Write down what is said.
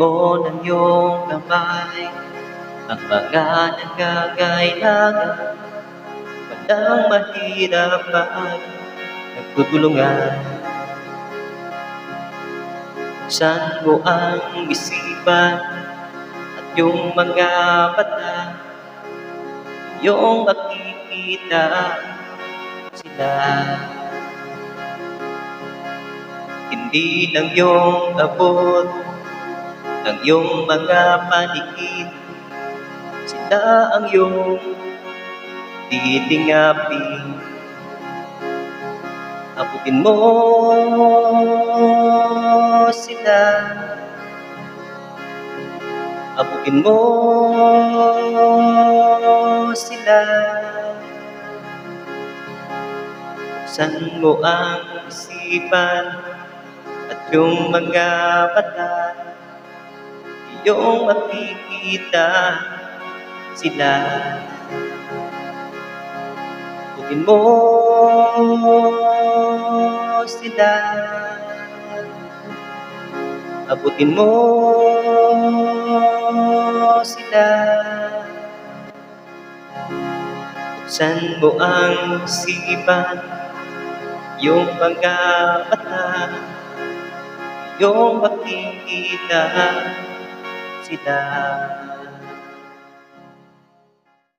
mo ng iyong kamay ang mga nangangailangan. Walang mahirap pag nagtutulungan. Buksan mo ang isipan at iyong mga mata, iyong makikita sila. Hindi ng iyong abot ng iyong mga paligid, sila ang iyong titingapin. Abutin mo sila, abutin mo sila. Buksan mo ang isipan at yung mga mata, iyong makikita sila. Abutin mo sila, abutin mo sila. Buksan mo ang isipan, yung mga mata, iyong makikita sila.